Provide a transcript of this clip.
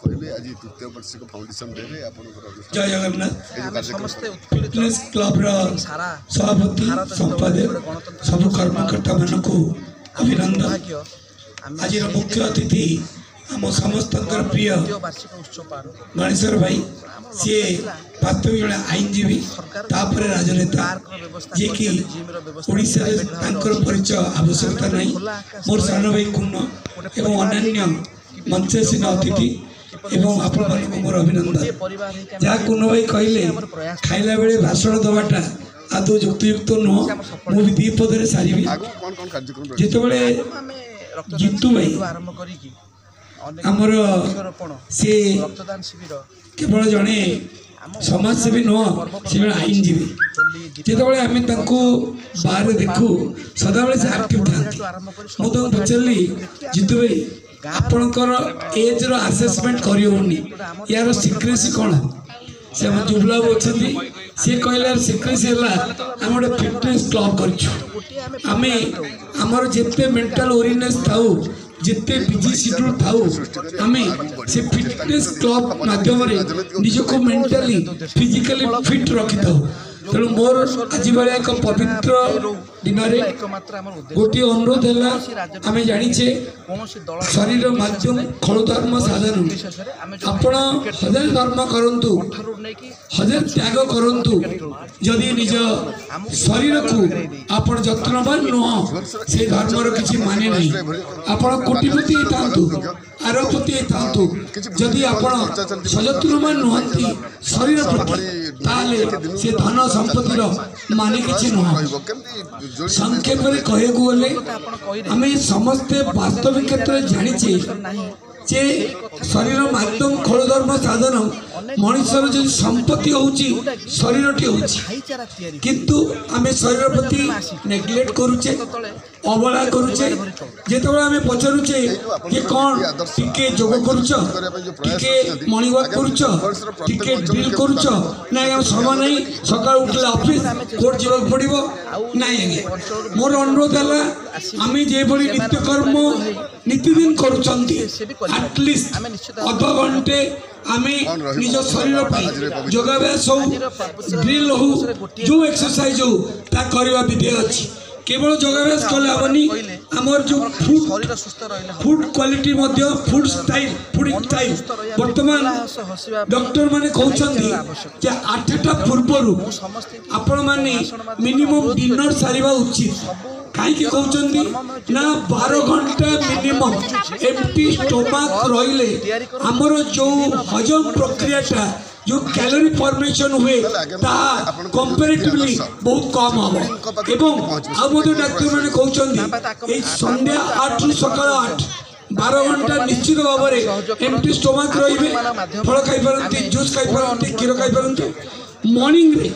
कहले आज तृतीय वार्षिक फाउंडेशन डे रे जय जगन्नाथ फिटनेस क्लब सभापति संपादक सब कर्मकर्ता मान को अभिनंदन। आज मुख्य अतिथि आम समस्त प्रिय गणेश्वर भाई सी वास्तविक जड़े आईनजीवी तापर राजनेता जी कि ओडिशा परिचय आवश्यकता नहीं। मोर सान भाई कुन्न एवं अन्य मंचासीन अतिथि एवं आपण मोर अभिनंदन। जहाँ कुन्न भाई कहले खाइला बेले भाषण दवाटा आदौ युक्तियुक्त नुह मुझे दी पदे सारी जिते जितु भाई आमर सी केवल जड़े समाजसेवी नुह से जड़े आईनजीवी जिते आम बाहर देखू सदाबले से आक्टिव था। मुझे पचारि जितु भाई आपणकर एज आसेसमेंट करनी यार सिक्रेसी कौन से जुबलाबू अच्छा सी कहला सिक्रेसी है आम गोटे फिटनेस क्लब करें आमर जिते मेंटल ओरिनेस थाऊ जिते बिजी शेड्यूल थाऊ आम से फिटनेस क्लब माध्यम निजको मेंटली फिजिकली फिट रखी था। तेणु मोर आज भाया एक पवित्र दिन गोटे अनुरोध है आम जाचे शरीर माध्यम खलधर्म साधन आपण हजार धर्म करूँ हजार त्याग करूँ जदि निज शरीर को आपण जत्नवान नुह से धर्मर किसी माने नहीं। आपण कोटिपति था आरपति था जदि आपण सजत्नवान नुहति शरीर प्रति से धन संपत्तिर माने किसी नुह। संक्षेप में कहू गले आम समस्ते वास्तविक क्षेत्र में जाचे जे शरीर माध्यम खलधर्म साधन मनुष्यर जो संपत्ति होची शरीर टी होची किंतु आम शरीर प्रति नेग्लेक्ट करुचे अवहेला करुचे जेतबे आम पचारुचे कि कौन टिके जोग करुच टिके मॉर्निंग वॉक करुच टिके ड्रिल करुच ना समय नहीं सकाळ उठले ऑफिस कोर्ट जीवाक पड़िबो नहीं। मोर अनुरोध है आम जे भली नित्यकर्म नित्यदिन करुचंती एटलिस्ट अध घंटे आम निज शरीर पर योगाभ्यास हो ड्रिल हो जो एक्सरसाइज हो ता करवा विधेय अच्छी केवल योगाभ्यास कले हेनी आमर जो फूड क्वालिटी फूड स्टाइल बर्तमान डॉक्टर माने कहते 8टा पूर्वर आपण माने मिनिमम डिनर सारिबा उचित कहीं कहते ना 12 घंटा मिनिमम एम्प्टी स्टोमक रहिले आमर जो हजम प्रक्रियाटा जो कैलोरी फॉर्मेशन हुए कंपैरेटिवली बहुत कम हम एवं डाक्तर मैंने कहते संध्या 8 रु सकाल 8 12 घंटा निश्चित भाव में एम्प्टी स्टोमक रही फल खाई पारती जूस खाई पारती क्षीर खाई पारती मॉर्निंग रे